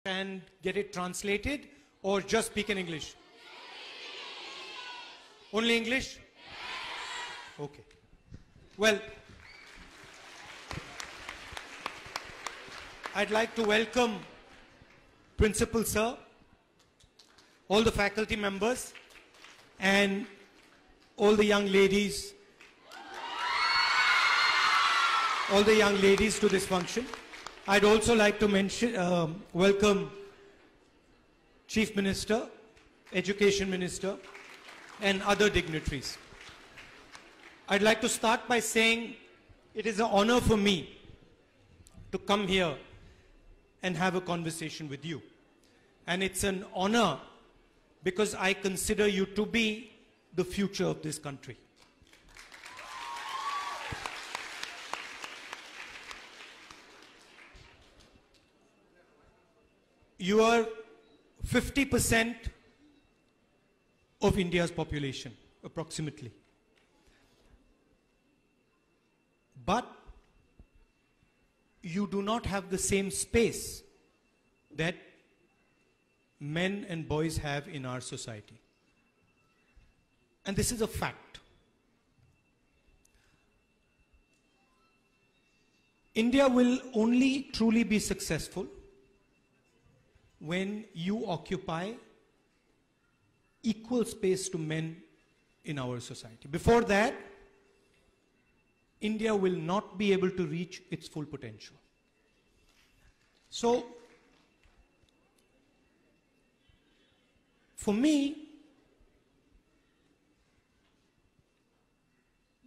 and get it translated, or just speak in English? Only English? Okay. Well, I'd like to welcome Principal Sir, all the faculty members, and all the young ladies, to this function. I'd also like to welcome Chief Minister, Education Minister, and other dignitaries. I'd like to start by saying it is an honor for me to come here and have a conversation with you. And it's an honor because I consider you to be the future of this country. You are 50% of India's population, approximately. But you do not have the same space that men and boys have in our society. And this is a fact. India will only truly be successful when you occupy equal space to men in our society. Before that, India will not be able to reach its full potential. So, for me,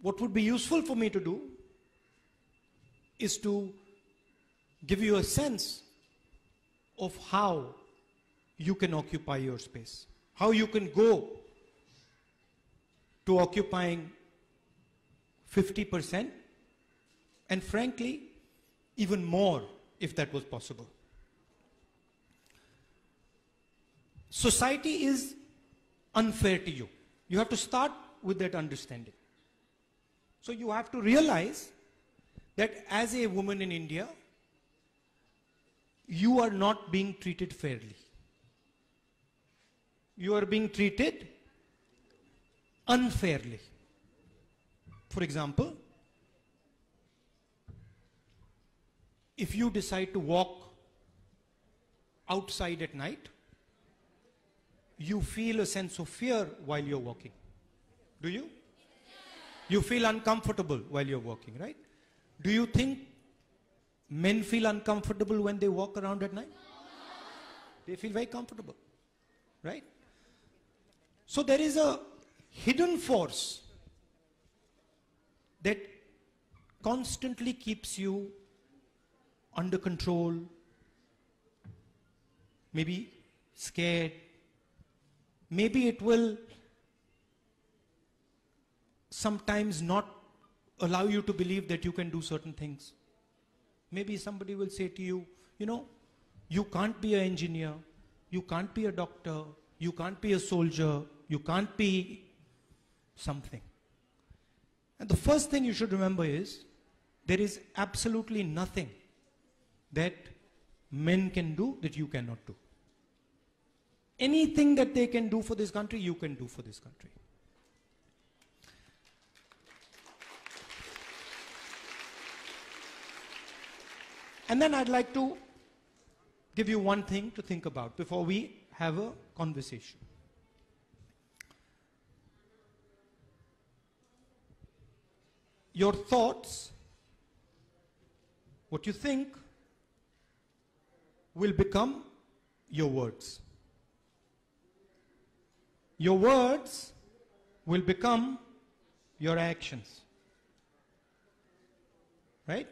what would be useful for me to do is to give you a sense of how you can occupy your space, how you can go to occupying 50%, and frankly, even more if that was possible. Society is unfair to you. You have to start with that understanding. So you have to realize that as a woman in India, you are not being treated fairly. You are being treated unfairly. For example, if you decide to walk outside at night, you feel a sense of fear while you're walking. Do you? You feel uncomfortable while you're walking, right? Do you think men feel uncomfortable when they walk around at night? They feel very comfortable, right? So there is a hidden force that constantly keeps you under control, maybe scared. Maybe it will sometimes not allow you to believe that you can do certain things. Maybe somebody will say to you, you know, you can't be an engineer, you can't be a doctor, you can't be a soldier, you can't be something. And the first thing you should remember is, there is absolutely nothing that men can do that you cannot do. Anything that they can do for this country, you can do for this country. And then I'd like to give you one thing to think about before we have a conversation. Your thoughts, what you think, will become your words. Your words will become your actions. Right?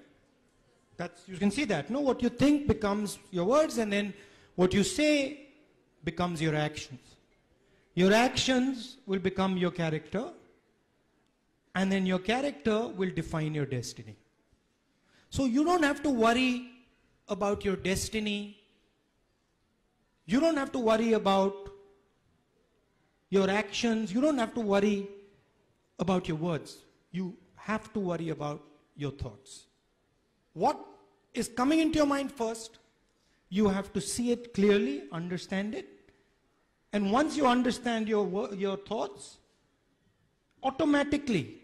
You can see that. No, what you think becomes your words, and then what you say becomes your actions. Your actions will become your character, and then your character will define your destiny. So you don't have to worry about your destiny. You don't have to worry about your actions. You don't have to worry about your words. You have to worry about your thoughts. What is coming into your mind first, You have to see it clearly, understand it. And once you understand your thoughts, automatically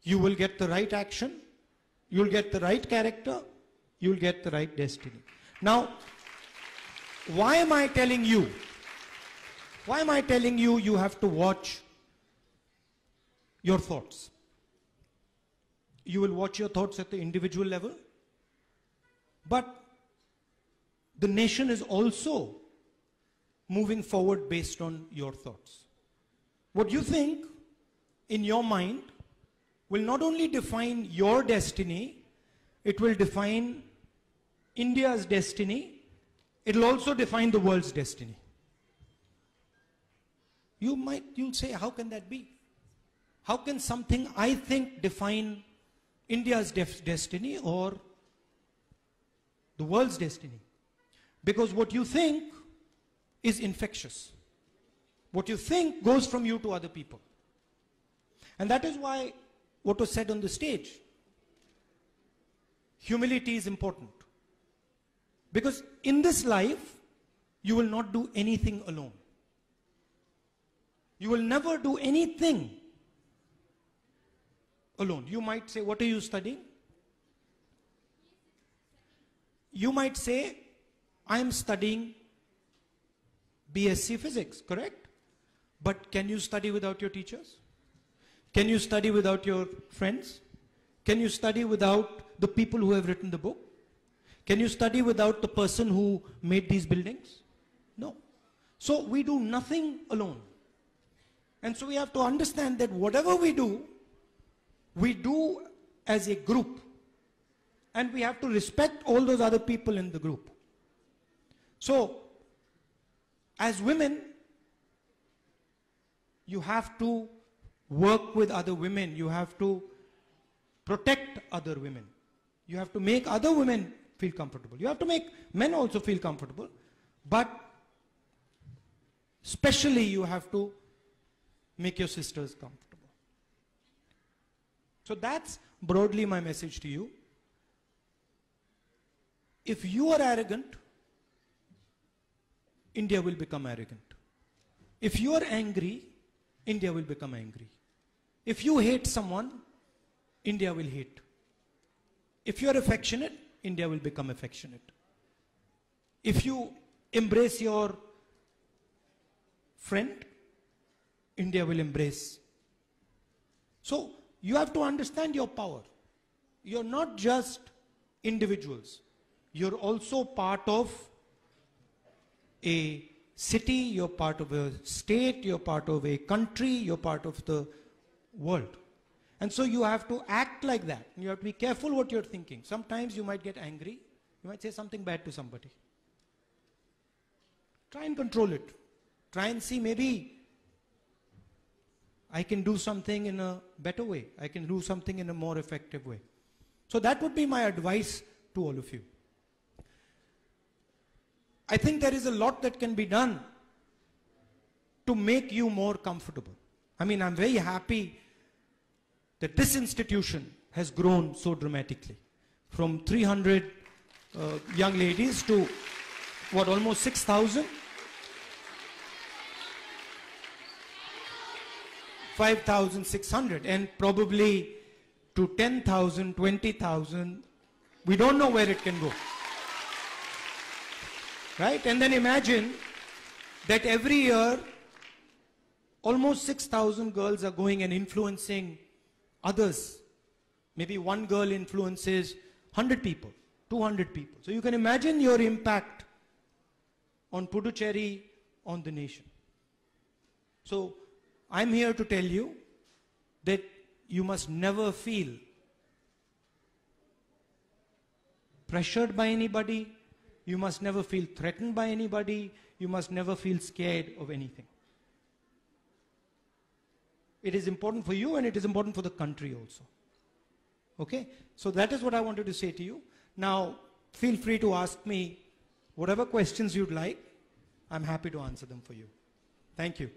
you will get the right action, you'll get the right character, you'll get the right destiny. Now, why am I telling you? Why am I telling you you have to watch your thoughts? You will watch your thoughts at the individual level, but the nation is also moving forward based on your thoughts. What you think in your mind will not only define your destiny, it will define India's destiny, it will also define the world's destiny. You'll say, how can that be? How can something I think define India's destiny or the world's destiny? Because what you think is infectious. What you think goes from you to other people. And that is why what was said on the stage, humility is important. Because in this life, you will not do anything alone. You will never do anything alone. You might say, what are you studying? You might say, I am studying BSc Physics, correct? But can you study without your teachers? Can you study without your friends? Can you study without the people who have written the book? Can you study without the person who made these buildings? No. So we do nothing alone. And so we have to understand that whatever we do as a group. And we have to respect all those other people in the group. So, as women, you have to work with other women. You have to protect other women. You have to make other women feel comfortable. You have to make men also feel comfortable. But especially you have to make your sisters comfortable. So that's broadly my message to you. If you are arrogant, India will become arrogant. If you are angry, India will become angry. If you hate someone, India will hate. If you are affectionate, India will become affectionate. If you embrace your friend, India will embrace. So, you have to understand your power. You're not just individuals. You're also part of a city, you're part of a state, you're part of a country, you're part of the world. And so you have to act like that. You have to be careful what you're thinking. Sometimes you might get angry. You might say something bad to somebody. Try and control it. Try and see, maybe I can do something in a better way. I can do something in a more effective way. So that would be my advice to all of you. I think there is a lot that can be done to make you more comfortable. I mean, I'm very happy that this institution has grown so dramatically. From 300 young ladies to, what, almost 6,000? 5,600, and probably to 10,000, 20,000. We don't know where it can go. Right? And then imagine that every year almost 6,000 girls are going and influencing others. Maybe one girl influences 100 people, 200 people. So you can imagine your impact on Puducherry, on the nation. So I'm here to tell you that you must never feel pressured by anybody. You must never feel threatened by anybody. You must never feel scared of anything. It is important for you and it is important for the country also. Okay? So that is what I wanted to say to you. Now, feel free to ask me whatever questions you'd like. I'm happy to answer them for you. Thank you.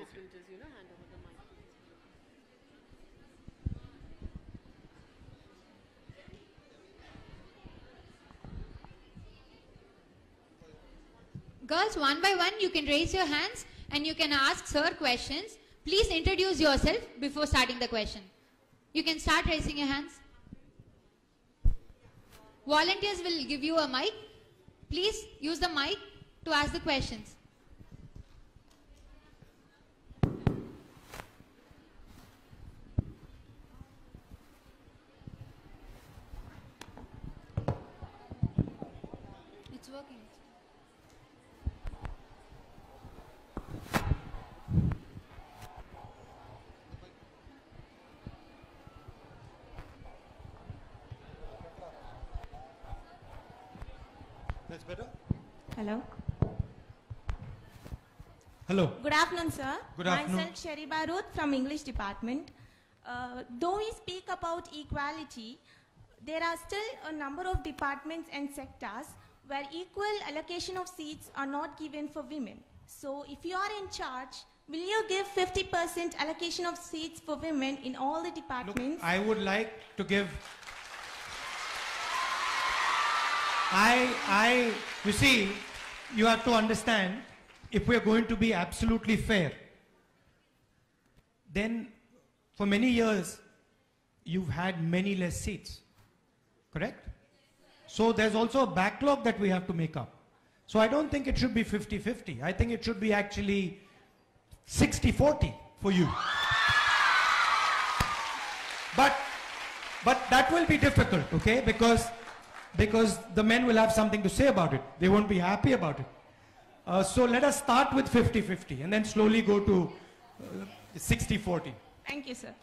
Volunteers will just, hand over the mic. Girls, one by one, you can raise your hands and you can ask sir questions. Please introduce yourself before starting the question. You can start raising your hands. Volunteers will give you a mic. Please use the mic to ask the questions. It's working. That's better? Hello. Hello. Good afternoon, sir. Good afternoon. Myself, Sherry Barut from English department. Though we speak about equality, there are still a number of departments and sectors where equal allocation of seats are not given for women. So if you are in charge, will you give 50% allocation of seats for women in all the Look, departments? I would like to give... you see, you have to understand, if we are going to be absolutely fair, then for many years, you've had many less seats, correct? So there's also a backlog that we have to make up. So I don't think it should be 50-50. I think it should be actually 60-40 for you. But that will be difficult, okay? Because the men will have something to say about it. They won't be happy about it. So let us start with 50-50 and then slowly go to 60-40. Thank you, sir.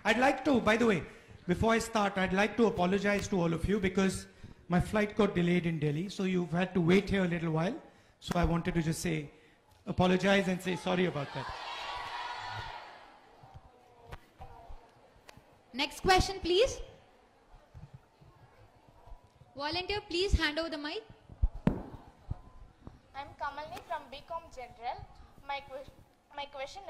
I'd like to, by the way, before I start, I'd like to apologize to all of you because my flight got delayed in Delhi, so you've had to wait here a little while. So I wanted to just say, apologize and say sorry about that. Next question, please. Volunteer, please hand over the mic. I'm Kamalni from BCom General. My question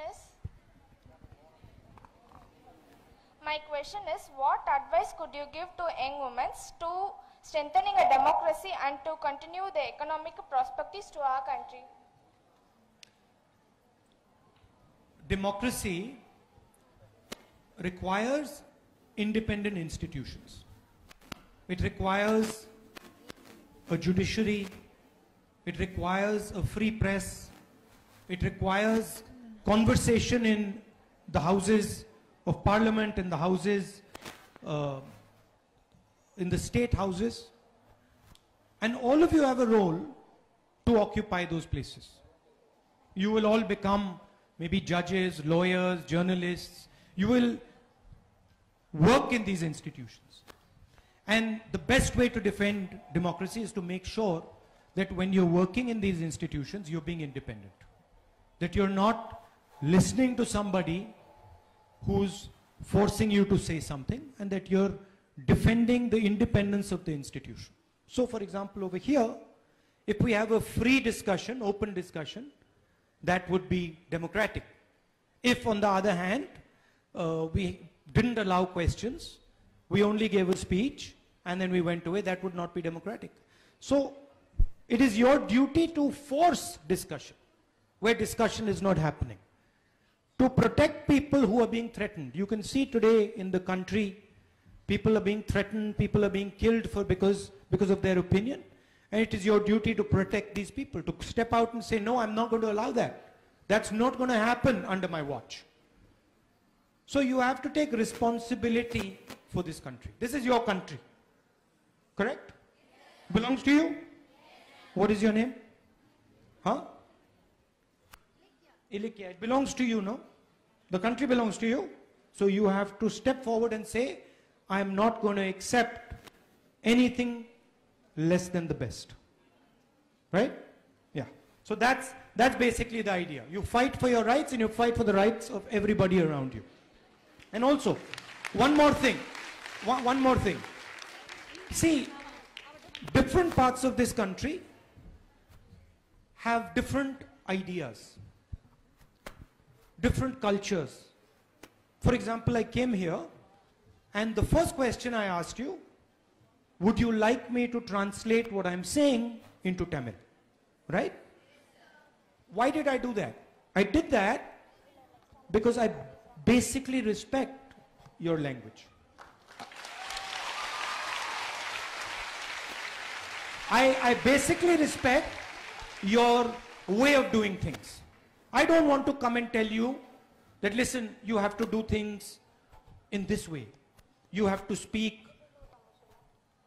is, what advice could you give to young women to strengthening a democracy and to continue the economic prospects to our country? Democracy requires independent institutions. It requires a judiciary. It requires a free press. It requires conversation in the houses of parliament, in the houses, in the state houses. And all of you have a role to occupy those places. You will all become maybe judges, lawyers, journalists. You will work in these institutions. And the best way to defend democracy is to make sure that when you're working in these institutions, you're being independent. That you're not listening to somebody who's forcing you to say something, and that you're defending the independence of the institution. So, for example, over here, if we have a free discussion, open discussion, that would be democratic. If, on the other hand, we didn't allow questions, we only gave a speech, and then we went away, that would not be democratic. So, it is your duty to force discussion where discussion is not happening. To protect people who are being threatened. You can see today in the country, people are being threatened, people are being killed because of their opinion. And it is your duty to protect these people, to step out and say, no, I'm not going to allow that. That's not going to happen under my watch. So you have to take responsibility for this country. This is your country. Correct? Belongs to you? What is your name? Huh? Ilikya. It belongs to you, no? The country belongs to you. So you have to step forward and say, I am not going to accept anything less than the best. Right? Yeah. So that's basically the idea. You fight for your rights and you fight for the rights of everybody around you. And also, one more thing. One more thing. See, different parts of this country have different ideas. different cultures. For example, I came here and the first question I asked you, would you like me to translate what I'm saying into Tamil? Right? Why did I do that? I did that because I basically respect your language. I basically respect your way of doing things. I don't want to come and tell you that, listen, you have to do things in this way. You have to speak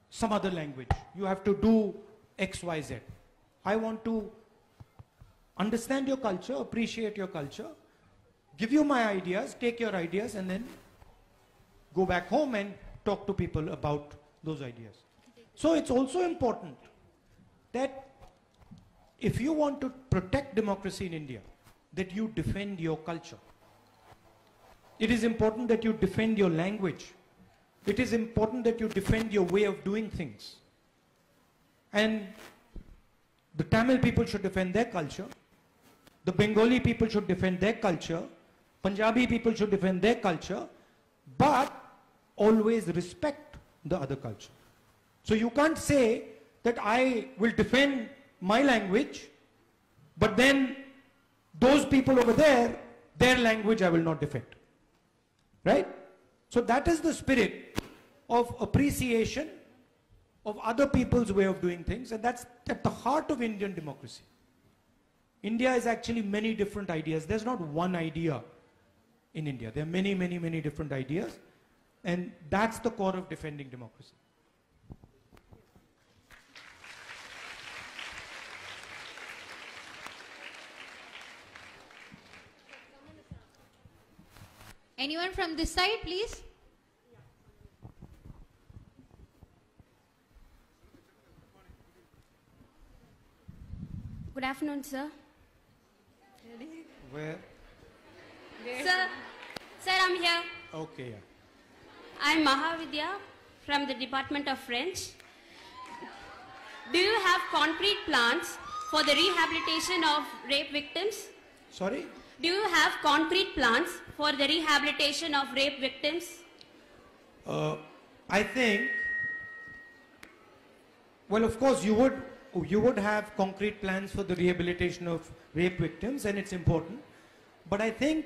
some other language. You have to do X, Y, Z. I want to understand your culture, appreciate your culture, give you my ideas, take your ideas, and then go back home and talk to people about those ideas. So it's also important that if you want to protect democracy in India, that you defend your culture. It is important that you defend your language. It is important that you defend your way of doing things. And the Tamil people should defend their culture. The Bengali people should defend their culture. Punjabi people should defend their culture. But always respect the other culture. So you can't say that I will defend my language, but then those people over there, their language I will not defend. Right? So that is the spirit of appreciation of other people's way of doing things, and that's at the heart of Indian democracy. India is actually many different ideas. There's not one idea in India. There are many, many, many different ideas, and that's the core of defending democracy. Anyone from this side, please? Good afternoon, sir. Where? Sir, I'm here. Okay, yeah. I'm Mahavidya from the Department of French. Do you have concrete plans for the rehabilitation of rape victims? Sorry? Do you have concrete plans for the rehabilitation of rape victims? I think, well, of course, you would have concrete plans for the rehabilitation of rape victims, and it's important. But I think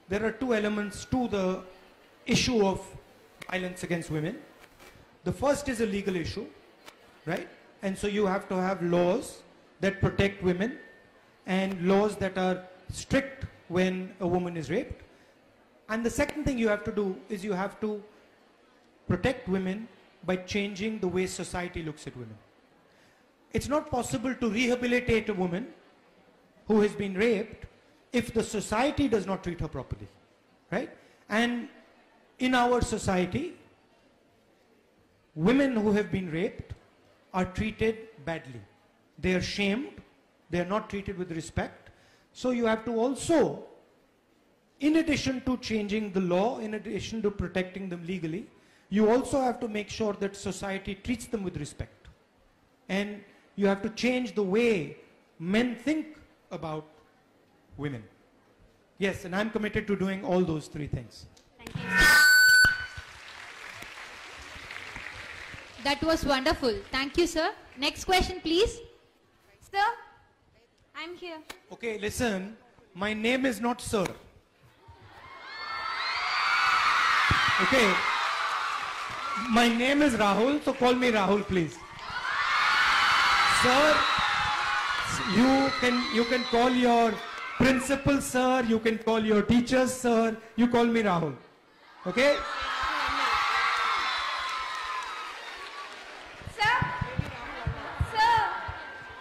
there are two elements to the issue of violence against women. The first is a legal issue, right? And so you have to have laws that protect women and laws that are strict when a woman is raped. And the second thing you have to do is you have to protect women by changing the way society looks at women. It's not possible to rehabilitate a woman who has been raped if the society does not treat her properly, right? And in our society, women who have been raped are treated badly. They are shamed, they are not treated with respect. So you have to also, in addition to changing the law, in addition to protecting them legally, you also have to make sure that society treats them with respect. And you have to change the way men think about women. Yes, and I'm committed to doing all those three things. Thank you. That was wonderful. Thank you, sir. Next question, please. Sir, I'm here. Okay, listen, my name is not sir. Okay, my name is Rahul, so call me Rahul, please. Sir, you can call your principal sir, you can call your teachers sir, you call me Rahul. Okay?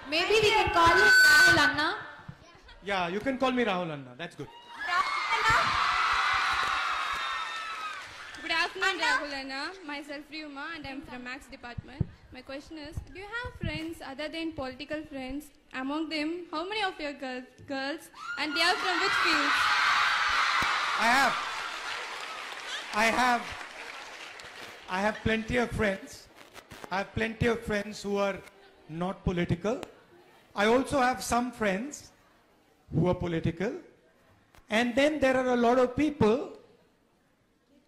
Maybe we can call him Rahul Anna. Yeah, you can call me Rahul Anna, that's good. Good afternoon, Rahul Anna. Myself Ryuma and I'm from Maths department. My question is, do you have friends other than political friends? Among them, how many of your girls and they are from which fields? I have plenty of friends. I have plenty of friends who are not political. I also have some friends who are political. And then there are a lot of people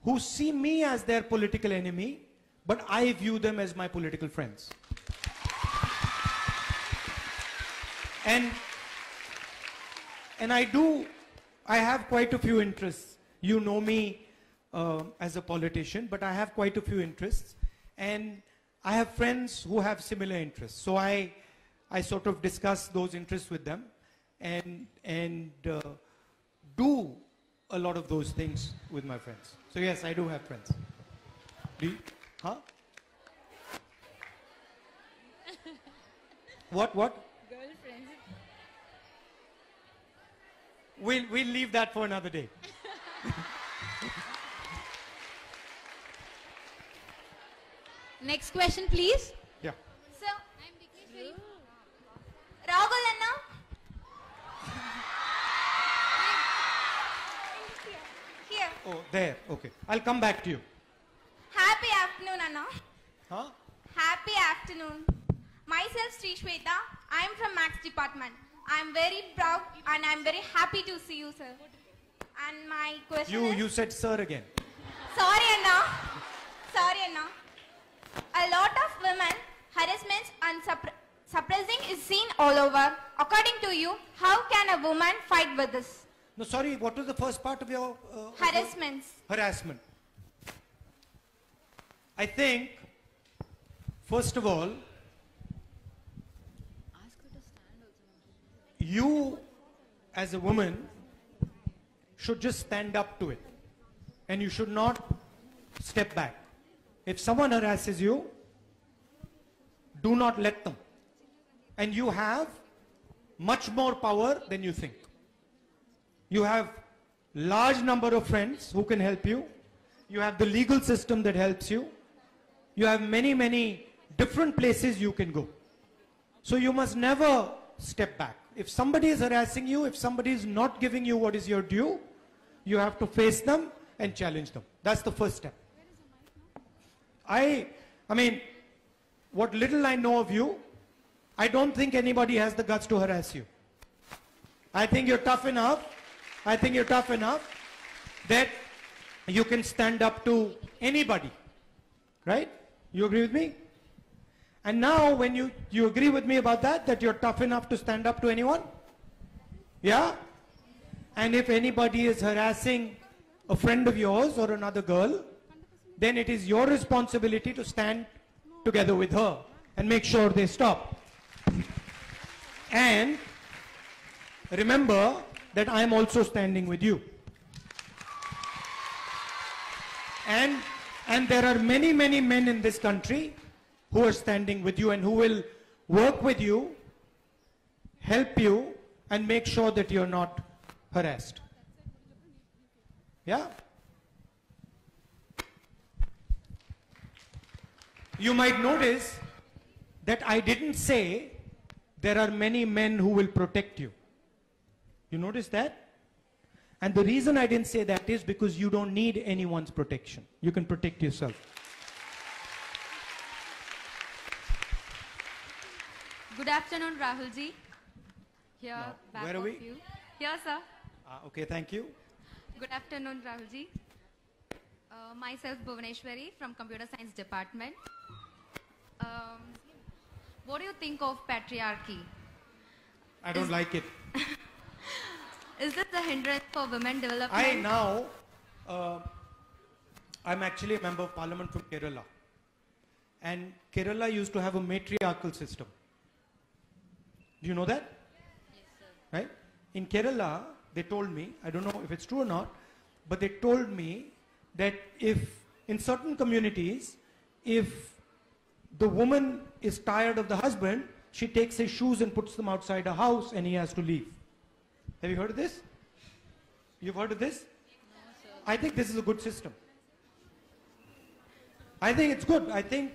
who see me as their political enemy, but I view them as my political friends. And I have quite a few interests. You know me as a politician, but I have quite a few interests. And I have friends who have similar interests. So I sort of discuss those interests with them and do a lot of those things with my friends. So yes, I do have friends. Do you? Huh? What? Girlfriends. We'll leave that for another day. Next question, please. Yeah. So, Rahul Anna. Here. Oh, there. Okay. I'll come back to you. Happy afternoon, Anna. Huh? Happy afternoon. Myself, Sri Shweta. I am from Max department. I am very proud and I am very happy to see you, sir. And my question is... You said sir again. Sorry, Anna. Sorry, Anna. A lot of women harassment and suppressing is seen all over. According to you, how can a woman fight with this? No, sorry, what was the first part of your... Harassments. Harassment. I think, first of all, you as a woman should just stand up to it. And you should not step back. If someone harasses you, do not let them. And you have much more power than you think. You have large number of friends who can help you. You have the legal system that helps you. You have many, many different places you can go. So you must never step back. If somebody is harassing you, if somebody is not giving you what is your due, you have to face them and challenge them. That's the first step. I mean, what little I know of you, I don't think anybody has the guts to harass you. I think you're tough enough. I think you're tough enough that you can stand up to anybody. Right? You agree with me? And now when you agree with me about that you're tough enough to stand up to anyone? Yeah? And if anybody is harassing a friend of yours or another girl, then it is your responsibility to stand together with her and make sure they stop. And remember that I am also standing with you. And there are many, many men in this country who are standing with you and who will work with you, help you, and make sure that you're not harassed. Yeah? You might notice that I didn't say there are many men who will protect you. You notice that? And the reason I didn't say that is because you don't need anyone's protection. You can protect yourself. Good afternoon, Rahul ji. Here, Now, back where are of we? you. Here, sir. Okay, thank you. Good afternoon, Rahul ji. Myself, Bhuvaneshwari from Computer Science Department. What do you think of patriarchy? I don't like it. Is this a hindrance for women development? I'm actually a member of parliament from Kerala. And Kerala used to have a matriarchal system. Do you know that? Yes, sir. Right? In Kerala, they told me, I don't know if it's true or not, but they told me that if, in certain communities, if the woman is tired of the husband, she takes his shoes and puts them outside her house and he has to leave. Have you heard of this? You've heard of this? No, sir. I think this is a good system. I think it's good. I think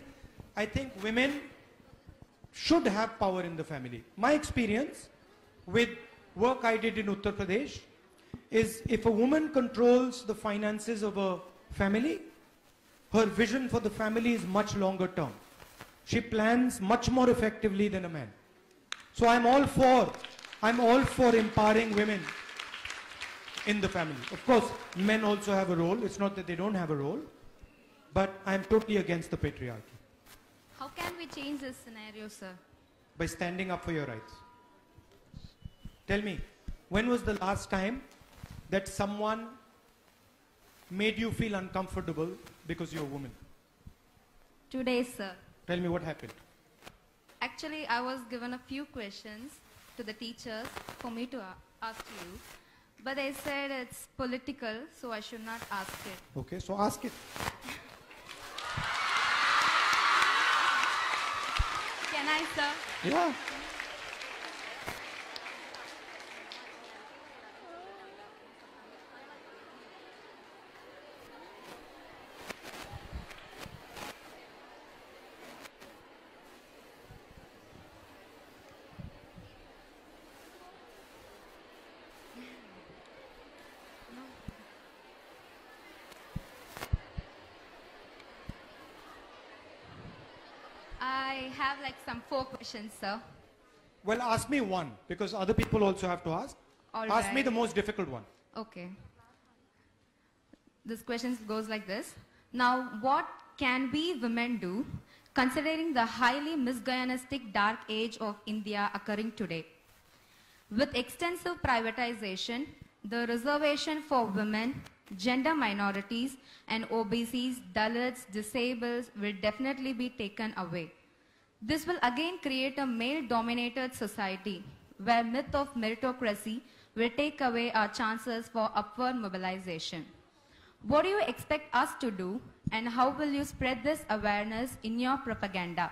women should have power in the family. My experience with work I did in Uttar Pradesh is if a woman controls the finances of a family, her vision for the family is much longer term. She plans much more effectively than a man. So I'm all for empowering women in the family. Of course, men also have a role. It's not that they don't have a role. But I'm totally against the patriarchy. How can we change this scenario, sir? By standing up for your rights. Tell me, when was the last time that someone made you feel uncomfortable because you're a woman? Today, sir. Tell me what happened. Actually, I was given a few questions to the teachers for me to ask you. But they said it's political, so I should not ask it. Okay, so ask it. Can I, sir? Yeah. I have like some 4 questions, sir. Well, ask me one, because other people also have to ask. All Ask me right. the most difficult one. Okay. This question goes like this. Now, what can we women do considering the highly misogynistic dark age of India occurring today? With extensive privatization, the reservation for women, gender minorities, and OBCs, Dalits, disabled will definitely be taken away. This will again create a male-dominated society where myth of meritocracy will take away our chances for upward mobilization. What do you expect us to do, and how will you spread this awareness in your propaganda?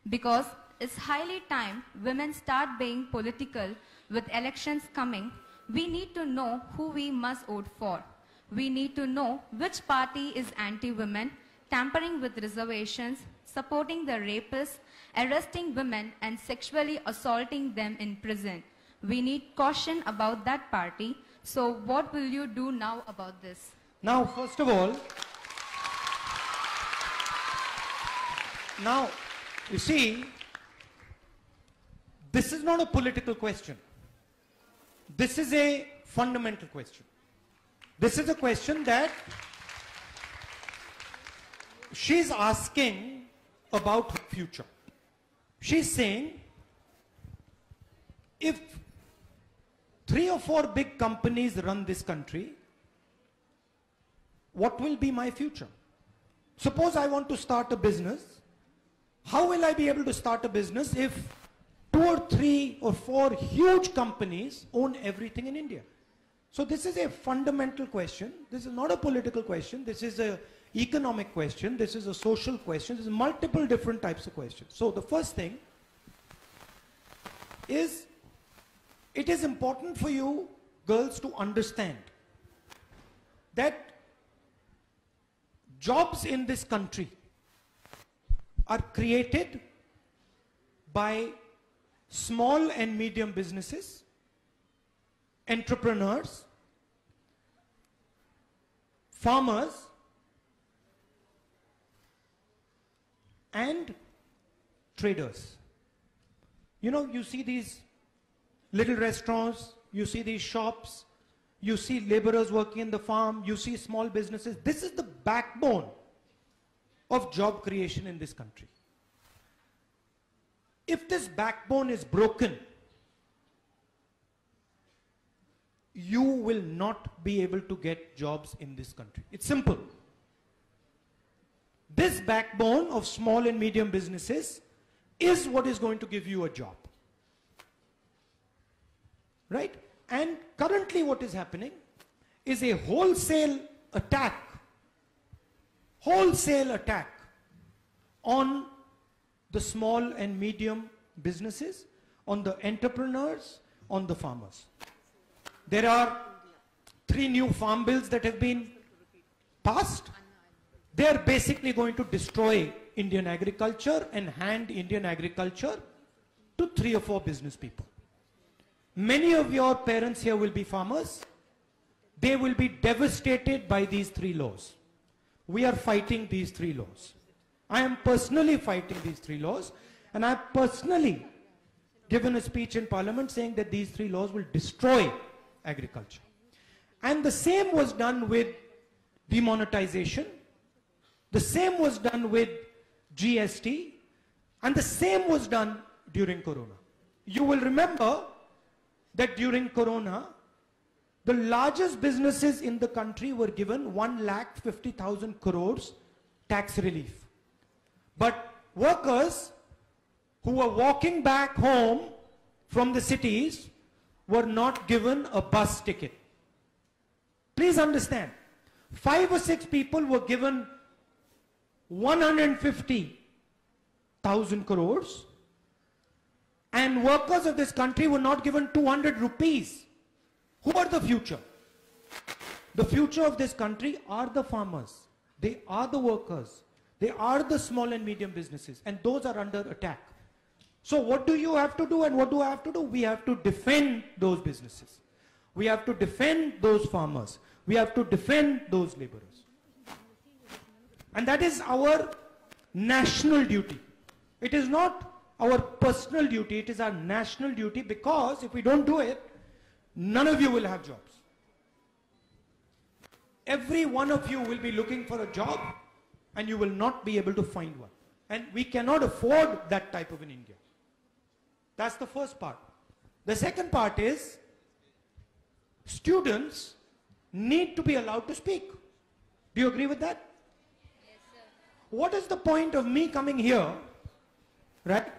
Because it's highly time women start being political with elections coming. We need to know who we must vote for. We need to know which party is anti-women, tampering with reservations, supporting the rapists, arresting women and sexually assaulting them in prison. We need caution about that party. So what will you do now about this? Now, first of all, now, you see, this is not a political question. This is a fundamental question. This is a question that she's asking about her future. She's saying, if 3 or 4 big companies run this country, what will be my future? Suppose I want to start a business. How will I be able to start a business if 2 or 3 or 4 huge companies own everything in India? So this is a fundamental question. This is not a political question. This is an economic question. This is a social question. There's multiple different types of questions. So the first thing is, it is important for you girls to understand that jobs in this country are created by small and medium businesses, entrepreneurs, farmers, and traders. You know, you see these little restaurants, you see these shops, you see laborers working in the farm, you see small businesses. This is the backbone of job creation in this country. If this backbone is broken, you will not be able to get jobs in this country. It's simple. This backbone of small and medium businesses is what is going to give you a job. Right? And currently what is happening is a wholesale attack on the small and medium businesses, on the entrepreneurs, on the farmers. There are 3 new farm bills that have been passed. They are basically going to destroy Indian agriculture and hand Indian agriculture to 3 or 4 business people. Many of your parents here will be farmers. They will be devastated by these 3 laws. We are fighting these 3 laws. I am personally fighting these 3 laws, and I have personally given a speech in Parliament saying that these 3 laws will destroy agriculture. And the same was done with demonetization. The same was done with GST. And the same was done during Corona. You will remember that during Corona, the largest businesses in the country were given 1,50,000 crores tax relief. But workers who were walking back home from the cities were not given a bus ticket. Please understand, 5 or 6 people were given 150,000 crores, and workers of this country were not given 200 rupees. Who are the future? The future of this country are the farmers. They are the workers. They are the small and medium businesses, and those are under attack. So what do you have to do, and what do I have to do? We have to defend those businesses. We have to defend those farmers. We have to defend those laborers. And that is our national duty. It is not our personal duty, it is our national duty, because if we don't do it, none of you will have jobs. Every one of you will be looking for a job, and you will not be able to find one. And we cannot afford that type of an India. That's the first part. The second part is, students need to be allowed to speak. Do you agree with that? Yes, sir. What is the point of me coming here, right,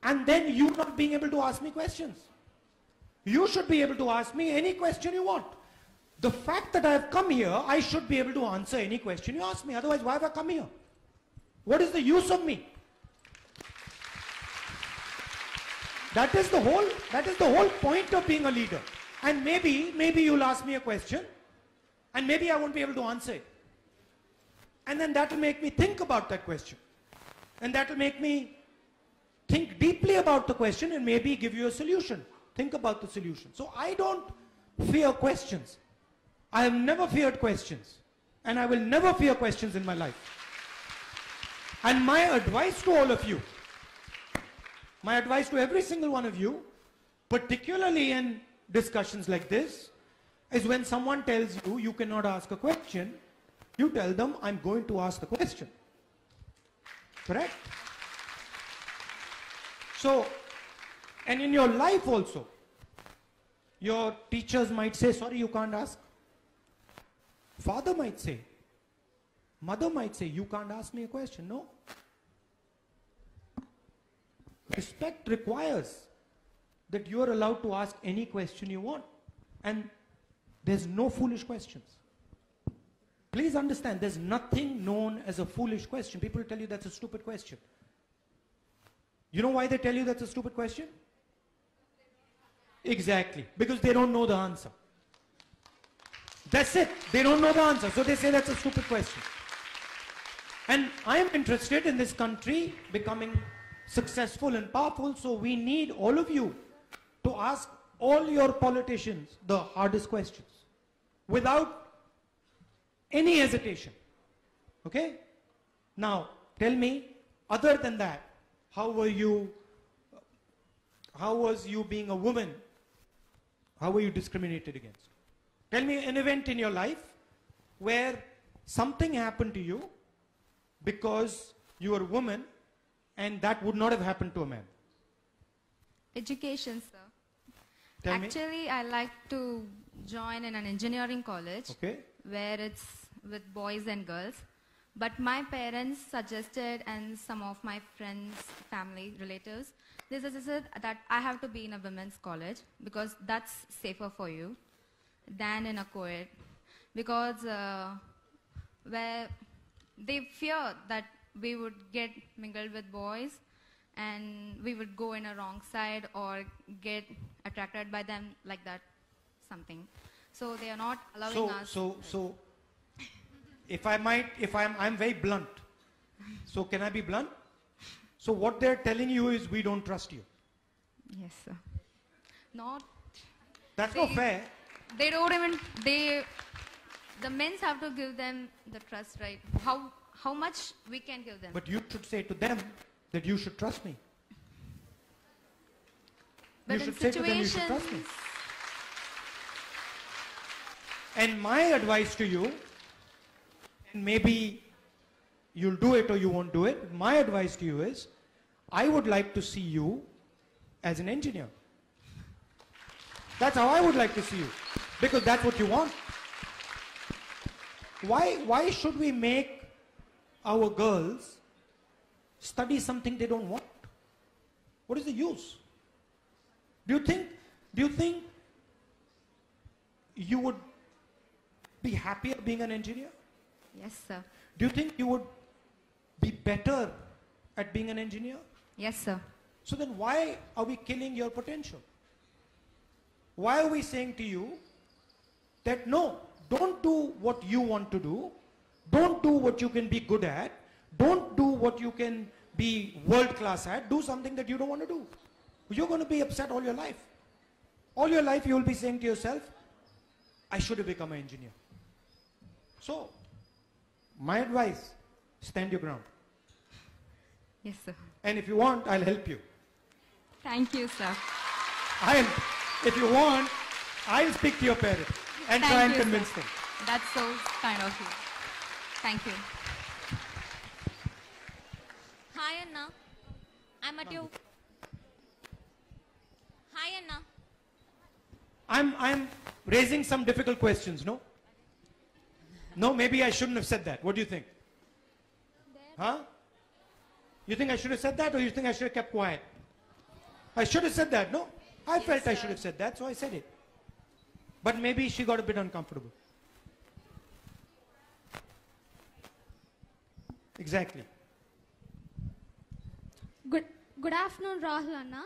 and then you not being able to ask me questions? You should be able to ask me any question you want. The fact that I have come here, I should be able to answer any question you ask me. Otherwise, why have I come here? What is the use of me? That is the whole point of being a leader. And maybe you'll ask me a question, and maybe I won't be able to answer it. And then that will make me think about that question. And that will make me think deeply about the question and maybe give you a solution. Think about the solution. So I don't fear questions. I have never feared questions. And I will never fear questions in my life. And my advice to all of you, my advice to every single one of you, particularly in discussions like this, is when someone tells you you cannot ask a question, you tell them, I'm going to ask the question. Correct? So, and in your life also, your teachers might say, sorry, you can't ask. Father might say, mother might say, you can't ask me a question. No. Respect requires that you are allowed to ask any question you want. And there's no foolish questions. Please understand, there's nothing known as a foolish question. People tell you that's a stupid question. You know why they tell you that's a stupid question? Exactly. Because they don't know the answer. That's it. They don't know the answer. So they say that's a stupid question. And I am interested in this country becoming successful and powerful. So we need all of you to ask all your politicians the hardest questions without any hesitation. Okay? Now, tell me, other than that, how was you being a woman? How were you discriminated against? Tell me an event in your life where something happened to you because you were a woman and that would not have happened to a man. Education, sir. Tell me. Actually, I like to join in an engineering college, Okay. where it's with boys and girls. But my parents suggested, and some of my friends, family, relatives, they suggested that I have to be in a women's college because that's safer for you than in a co-ed. Because where they fear that we would get mingled with boys and we would go in a wrong side or get attracted by them like that, something. So they are not allowing us. So, if I'm very blunt. So can I be blunt? So what they're telling you is we don't trust you. Yes, sir. Not. That's not fair. They don't even. The men's have to give them the trust, right? How much we can give them. But you should say to them that you should trust me. But You in should say to them you should trust me. situations, And my advice to you, and maybe you'll do it or you won't do it, my advice to you is, I would like to see you as an engineer. That's how I would like to see you, because that's what you want. Why should we make our girls study something they don't want? What is the use? Do you think you would be happier being an engineer? Yes, sir. Do you think you would be better at being an engineer? Yes, sir. So then why are we killing your potential? Why are we saying to you that no, don't do what you want to do, don't do what you can be good at, don't do what you can be world class at, do something that you don't want to do. You're going to be upset all your life. All your life you will be saying to yourself, I should have become an engineer. So, my advice, stand your ground. Yes, sir. And if you want, I'll help you. Thank you, sir. If you want, I'll speak to your parents and try and you, convince sir. them. That's so kind of you. Thank you. Hi Anna, I'm at your. Hi Anna. I'm raising some difficult questions, no? No, maybe I shouldn't have said that. What do you think? Huh? You think I should have said that, or you think I should have kept quiet? I should have said that, no? I felt I should have said that, so I said it. But maybe she got a bit uncomfortable. Exactly. Good afternoon, Rahul Anna. Now,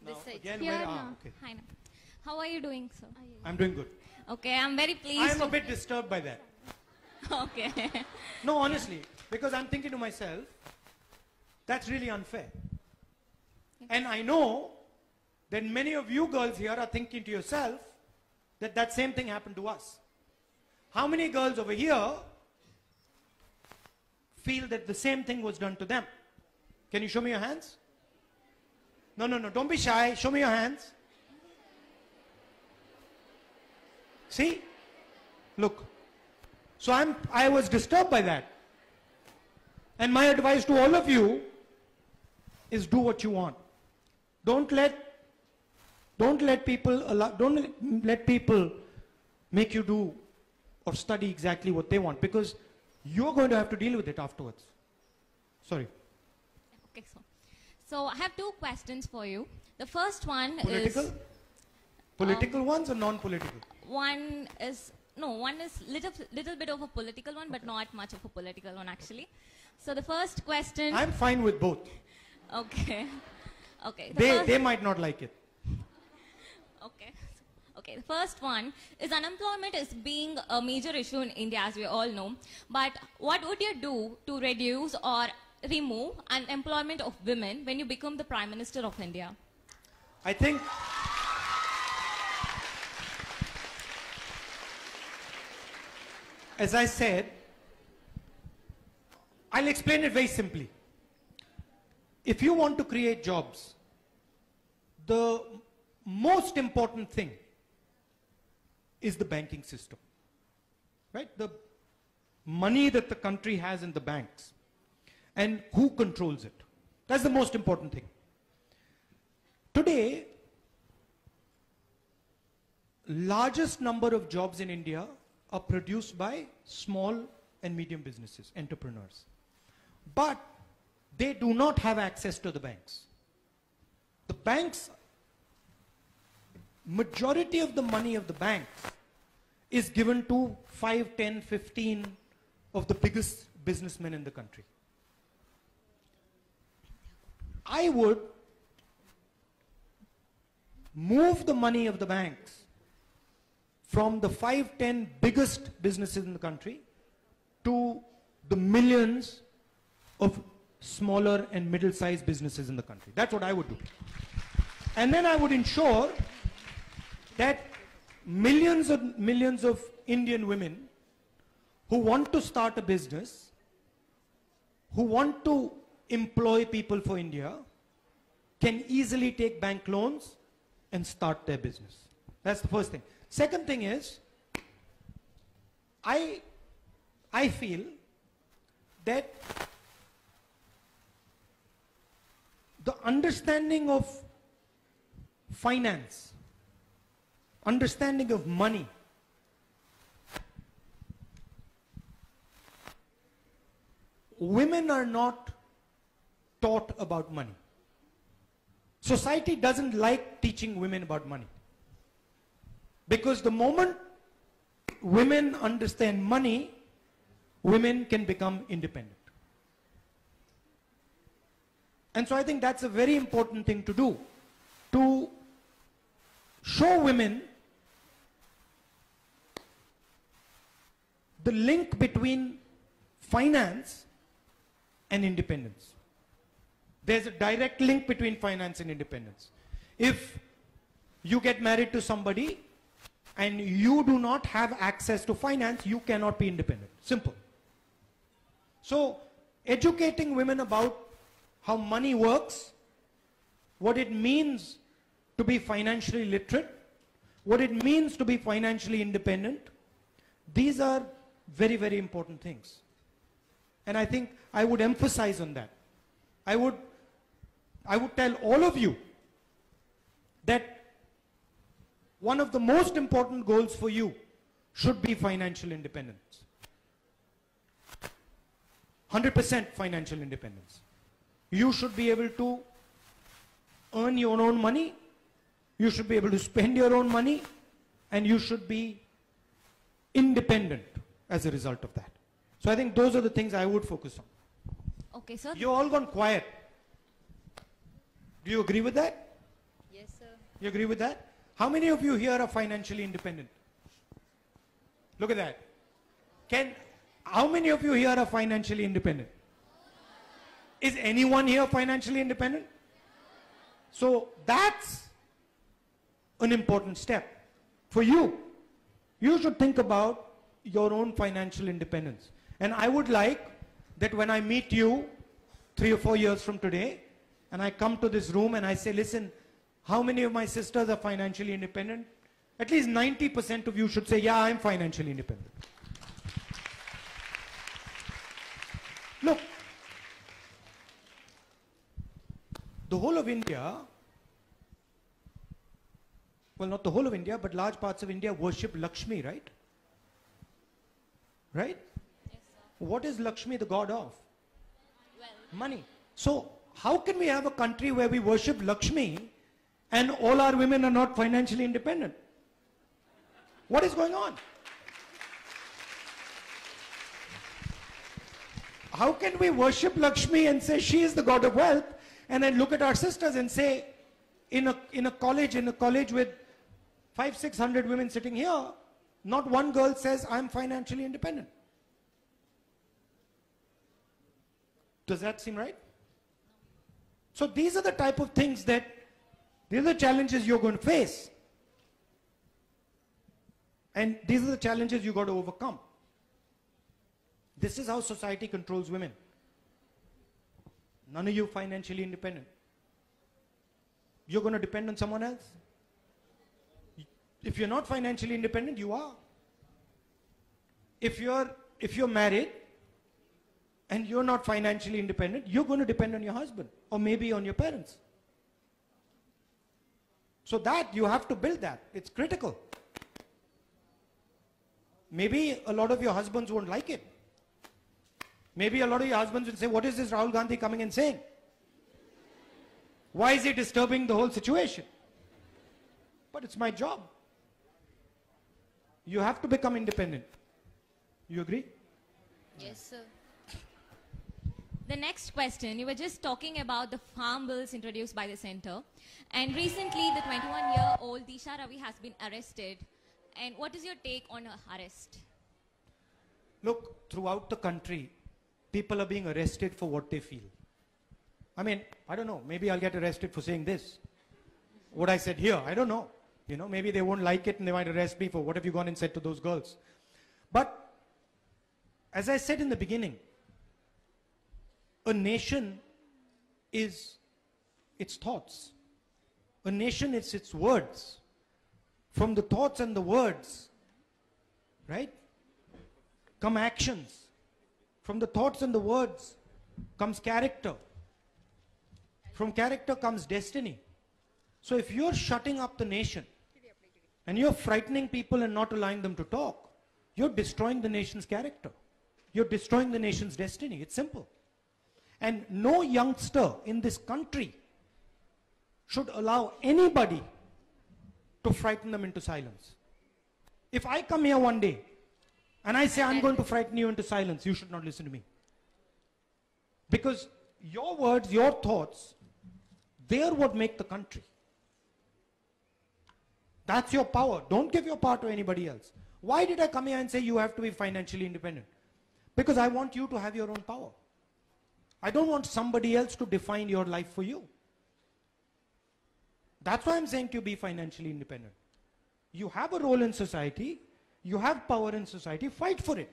This side. again, Here where, now. okay. Hi Anna. How are you doing, sir? I'm doing good. Okay, I'm very pleased. I'm a bit disturbed by that. Okay. No, honestly, because I'm thinking to myself, that's really unfair. And I know that many of you girls here are thinking to yourself that that same thing happened to us. How many girls over here feel that the same thing was done to them? Can you show me your hands? No, don't be shy. Show me your hands. See? Look. So I was disturbed by that. And my advice to all of you is do what you want. Don't let people make you do or study exactly what they want, because you're going to have to deal with it afterwards. Sorry. Okay, so I have two questions for you. The first one Political? is Political ones or non-political? one is little bit of a political one, but not much of a political one actually. So the first question. I'm fine with both. Okay. Okay. They might not like it. Okay. Okay, the first one is unemployment is being a major issue in India, as we all know. But what would you do to reduce or remove unemployment of women when you become the Prime Minister of India? I think as I said, I'll explain it very simply. If you want to create jobs, the most important thing is the banking system, right? The money that the country has in the banks and who controls it. That's the most important thing. Today, largest number of jobs in India are produced by small and medium businesses, entrepreneurs. But they do not have access to the banks. The banks, majority of the money of the banks is given to 5, 10, 15 of the biggest businessmen in the country. I would move the money of the banks from the 5, 10 biggest businesses in the country to the millions of smaller and middle-sized businesses in the country. That's what I would do. And then I would ensure that millions of Indian women who want to start a business, who want to employ people for India, can easily take bank loans and start their business. That's the first thing. Second thing is, I feel that the understanding of finance, understanding of money, women are not taught about money. Society doesn't like teaching women about money. Because the moment women understand money, women can become independent. And so I think that's a very important thing to do, to show women the link between finance and independence. There's a direct link between finance and independence. If you get married to somebody and you do not have access to finance, you cannot be independent. Simple. So, educating women about how money works, what it means to be financially literate, what it means to be financially independent, these are very, very important things. And I think I would emphasize on that. I would tell all of you that one of the most important goals for you should be financial independence. 100% financial independence. You should be able to earn your own money, you should be able to spend your own money, and you should be independent as a result of that. So I think those are the things I would focus on. Okay, sir. You've all gone quiet. Do you agree with that? Yes, sir. You agree with that? How many of you here are financially independent? Look at that. How many of you here are financially independent? Is anyone here financially independent? So that's an important step for you. You should think about your own financial independence. And I would like that when I meet you 3 or 4 years from today, and I come to this room and I say, listen, how many of my sisters are financially independent? At least 90% of you should say, yeah, I'm financially independent. Look, the whole of India, well, not the whole of India, but large parts of India worship Lakshmi, right? Right? Yes, sir. What is Lakshmi the god of? Well, Money. So, how can we have a country where we worship Lakshmi and all our women are not financially independent? What is going on? How can we worship Lakshmi and say she is the god of wealth, and then look at our sisters and say, in a college with 500-600 women sitting here, not one girl says, I'm financially independent. Does that seem right? So these are the type of things these are the challenges you're going to face. And these are the challenges you've got to overcome. This is how society controls women. None of you financially independent. You're going to depend on someone else. If you're not financially independent, you are. If you're married and you're not financially independent, you're going to depend on your husband or maybe on your parents. So that you have to build that. It's critical. Maybe a lot of your husbands won't like it. Maybe a lot of your husbands will say, what is this Rahul Gandhi coming and saying? Why is he disturbing the whole situation? But it's my job. You have to become independent. You agree? Yes, sir. the next question, you were just talking about the farm bills introduced by the center. And recently, the 21-year-old Disha Ravi has been arrested. And what is your take on her arrest? Look, throughout the country, people are being arrested for what they feel. I mean, I don't know, maybe I'll get arrested for saying this. What I said here, I don't know. You know, maybe they won't like it and they might arrest me for what have you gone and said to those girls. But, as I said in the beginning, a nation is its thoughts. A nation is its words. From the thoughts and the words, right? come actions. From the thoughts and the words comes character. From character comes destiny. So if you're shutting up the nation and you're frightening people and not allowing them to talk, you're destroying the nation's character. You're destroying the nation's destiny. It's simple. And no youngster in this country should allow anybody to frighten them into silence. If I come here one day and I say I'm going to frighten you into silence, you should not listen to me. Because your words, your thoughts, they're what make the country. That's your power. Don't give your power to anybody else. Why did I come here and say you have to be financially independent? Because I want you to have your own power. I don't want somebody else to define your life for you. That's why I'm saying to be financially independent. You have a role in society, you have power in society, fight for it.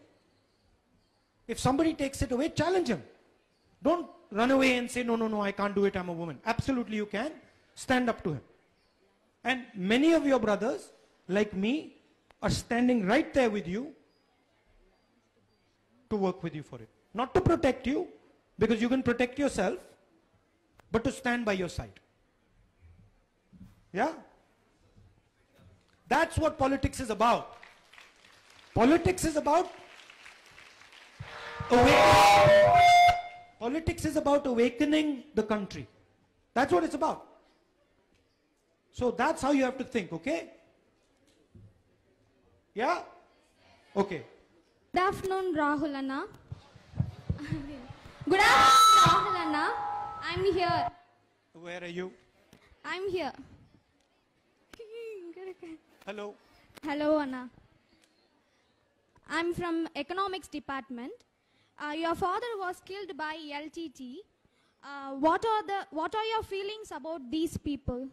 If somebody takes it away, challenge him. Don't run away and say, no, no, no, I can't do it, I'm a woman. Absolutely you can. Stand up to him. And many of your brothers, like me, are standing right there with you to work with you for it. Not to protect you, because you can protect yourself, but to stand by your side. Yeah? That's what politics is about. Politics is about awakening. Politics is about awakening the country. That's what it's about. So that's how you have to think, okay? Yeah? Okay. Good afternoon, Rahul Anna. Good afternoon, Rahul Anna. I'm here. Where are you? I'm here. Hello. Hello, Anna. I'm from economics department. Your father was killed by LTT. What are your feelings about these people?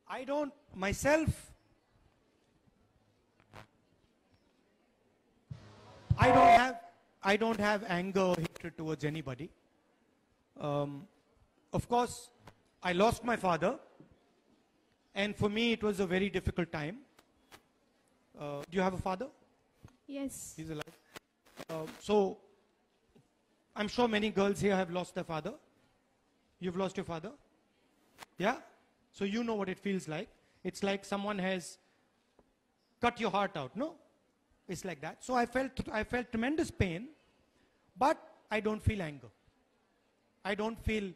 I don't myself. I don't have anger or hatred towards anybody. Of course, I lost my father, and for me it was a very difficult time. Do you have a father? Yes. He's alive. So, I'm sure many girls here have lost their father. You've lost your father? Yeah? So you know what it feels like. It's like someone has cut your heart out, no? It's like that. So I felt tremendous pain, but I don't feel anger. I don't feel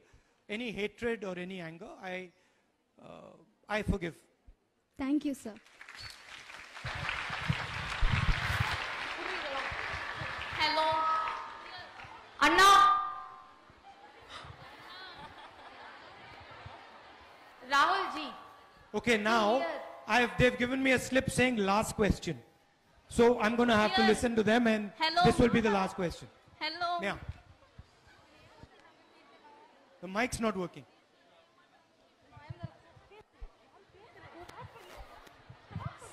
any hatred or any anger. I forgive. Thank you, sir. Hello. Anna. Rahul ji. Okay, now they've given me a slip saying last question. So I'm going to have to listen to them, and this will be the last question. Hello. Yeah. The mic's not working.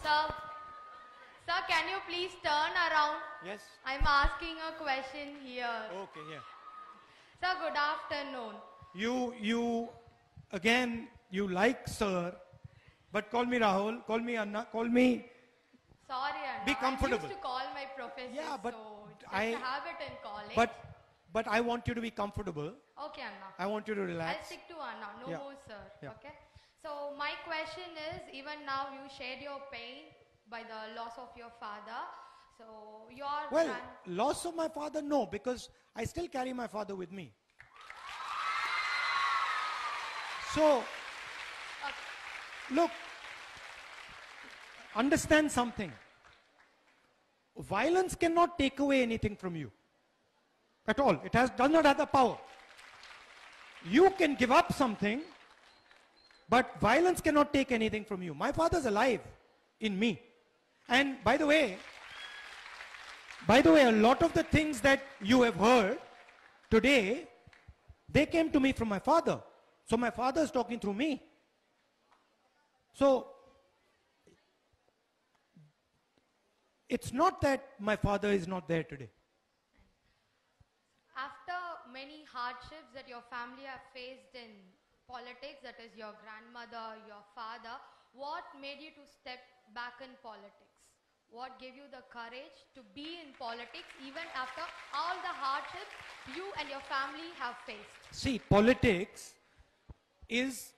Sir, can you please turn around? Yes. I'm asking a question here. Okay, yeah. Sir, good afternoon. You like sir, but call me Rahul, call me Anna, call me. Sorry, Anna. Be comfortable. I used to call my professor, Yeah, but so it's I- a habit in calling. But I want you to be comfortable. Okay, Anna. I want you to relax. I'll stick to Anna, no Yeah. more sir. Yeah. Okay. So my question is, even now you shared your pain by the loss of your father. So your Well, loss of my father, no, because I still carry my father with me. So, look, understand something. Violence cannot take away anything from you. At all. It does not have the power. You can give up something, but violence cannot take anything from you. My father's alive in me. And by the way, a lot of the things that you have heard today, they came to me from my father. So my father is talking through me. So, it's not that my father is not there today. after many hardships that your family have faced in politics, that is your grandmother, your father, what made you to step back in politics? What gave you the courage to be in politics even after all the hardships you and your family have faced? See, politics is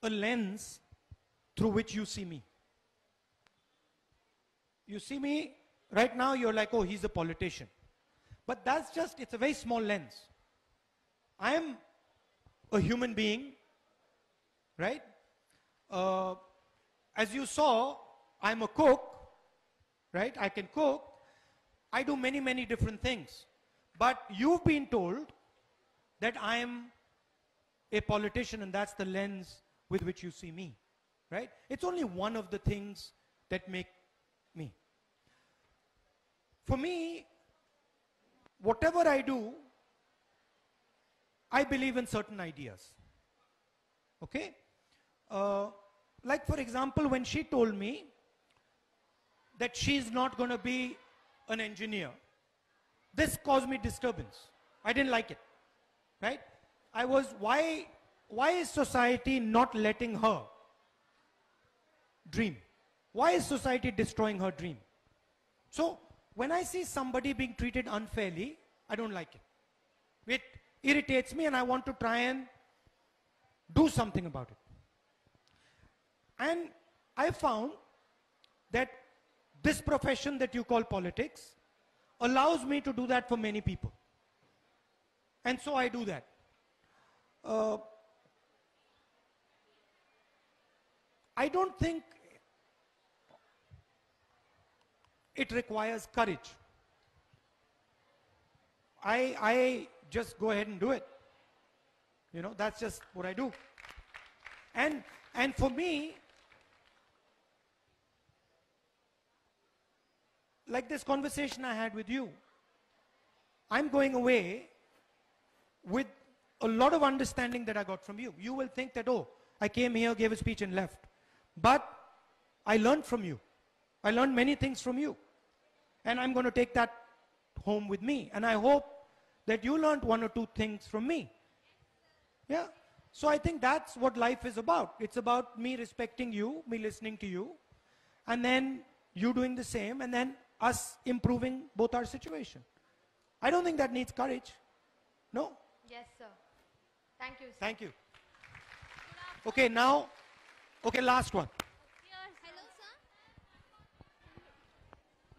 a lens through which you see me. You see me, right now you're like, oh, he's a politician. But that's just, it's a very small lens. I am a human being, right? As you saw, I'm a cook, right? I can cook. I do many, many different things. But you've been told that I am a politician and that's the lens with which you see me, right? It's only one of the things that make me. For me, whatever I do, I believe in certain ideas. Okay? Like for example, when she told me that she's not going to be an engineer, this caused me disturbance. I didn't like it, right? I was, why is society not letting her dream? Why is society destroying her dream? So, when I see somebody being treated unfairly, I don't like it. It irritates me and I want to try and do something about it. And I found that this profession that you call politics allows me to do that for many people. And so I do that. I don't think it requires courage. I just go ahead and do it. You know, that's just what I do. And for me, like this conversation I had with you, I'm going away with a lot of understanding that I got from you. You will think that, oh, I came here, gave a speech and left. But I learned from you. I learned many things from you. And I'm going to take that home with me. And I hope that you learned one or two things from me. Yeah. So I think that's what life is about. It's about me respecting you, me listening to you, and then you doing the same, and then us improving both our situation. I don't think that needs courage. No? Yes, sir. Thank you, sir. Thank you. Okay, now, okay, last one. Hello,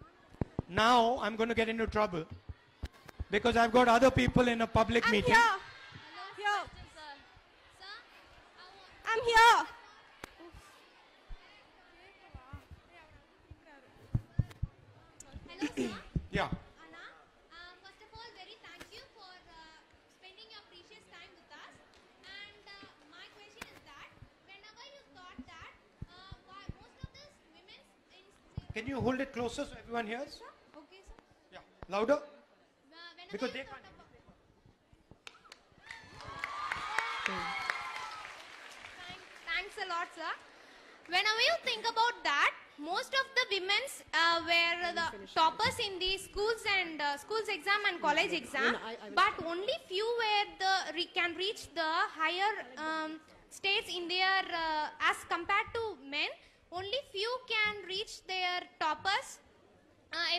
sir. Now I'm going to get into trouble because I've got other people in a public meeting. I'm here. Hello, sir. Yeah. Anna, first of all, very thank you for spending your precious time with us. And my question is that whenever you thought that why most of the women in Can you hold it closer so everyone hears? okay, sir. Yeah. Louder? Whenever Because you they thought can't. Thanks a lot, sir. Whenever you think about that, most of the women's were the toppers in the schools and schools exam and college exam, but only few were can reach the higher states in their as compared to men. Only few can reach their toppers.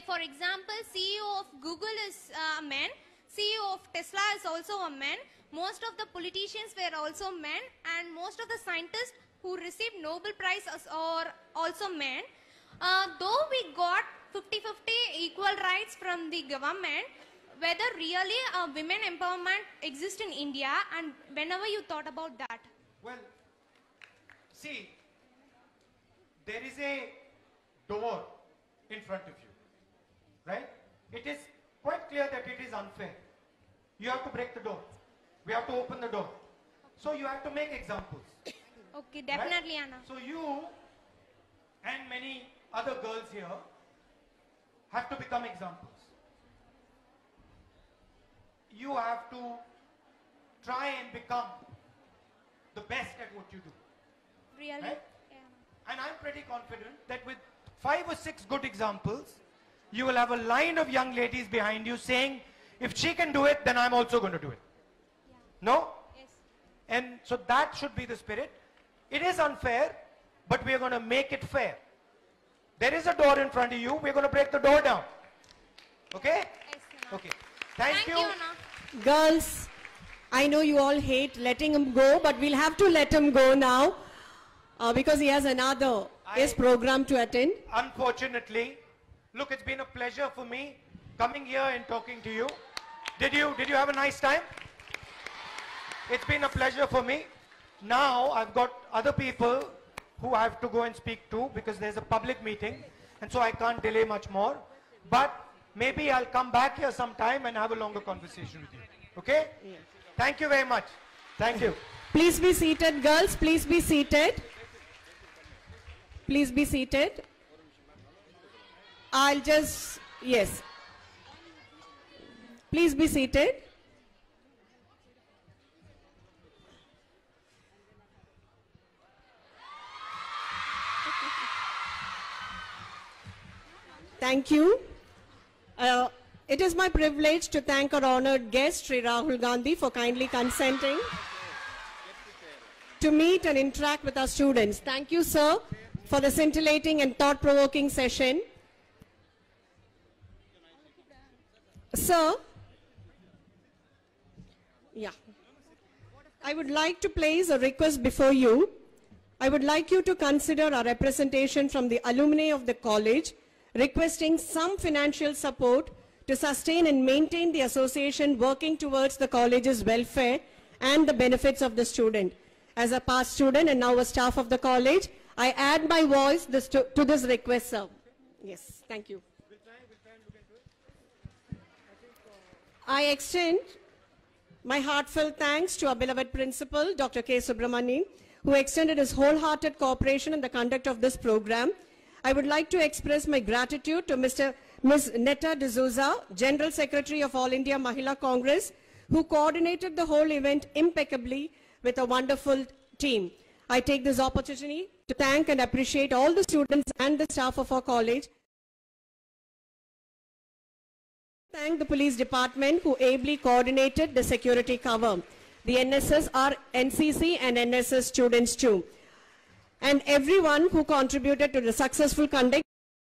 For example, CEO of Google is a man. CEO of Tesla is also a man. Most of the politicians were also men, and most of the scientists who received Nobel Prize are also men. Though we got 50-50 equal rights from the government, whether really women empowerment exists in India, and whenever you thought about that? Well, see, there is a door in front of you, right? It is quite clear that it is unfair. You have to break the door. We have to open the door. So you have to make examples. Okay, definitely, right? Anna. So you and many other girls here have to become examples. You have to try and become the best at what you do. Really? Right? Yeah. And I'm pretty confident that with 5 or 6 good examples, you will have a line of young ladies behind you saying, if she can do it, then I'm also going to do it. Yeah. No? Yes. And so that should be the spirit. It is unfair, but we are going to make it fair. There is a door in front of you. We're going to break the door down. Okay? Okay. Thank you. Girls, I know you all hate letting him go, but we'll have to let him go now because he has another program to attend. Unfortunately, look, it's been a pleasure for me coming here and talking to you. Did you have a nice time? It's been a pleasure for me. Now I've got other people who I have to go and speak to because there's a public meeting, and so I can't delay much more. But maybe I'll come back here sometime and have a longer conversation with you. Okay? Yes. Thank you very much. Thank you. Please be seated, girls. Please be seated. Please be seated. I'll just, yes. Please be seated. Thank you. It is my privilege to thank our honored guest, Sri Rahul Gandhi, for kindly consenting to meet and interact with our students. Thank you, sir, for the scintillating and thought-provoking session. Sir, I would like to place a request before you. I would like you to consider our representation from the alumni of the college requesting some financial support to sustain and maintain the association working towards the college's welfare and the benefits of the student. As a past student and now a staff of the college, I add my voice to this request, sir. Yes, thank you. I extend my heartfelt thanks to our beloved principal, Dr. K. Subramani, who extended his wholehearted cooperation in the conduct of this program. I would like to express my gratitude to Ms. Netta D'Souza, General Secretary of All India Mahila Congress, who coordinated the whole event impeccably with a wonderful team. I take this opportunity to thank and appreciate all the students and the staff of our college. Thank the police department who ably coordinated the security cover, the NSS, our NCC and NSS students too, and everyone who contributed to the successful conduct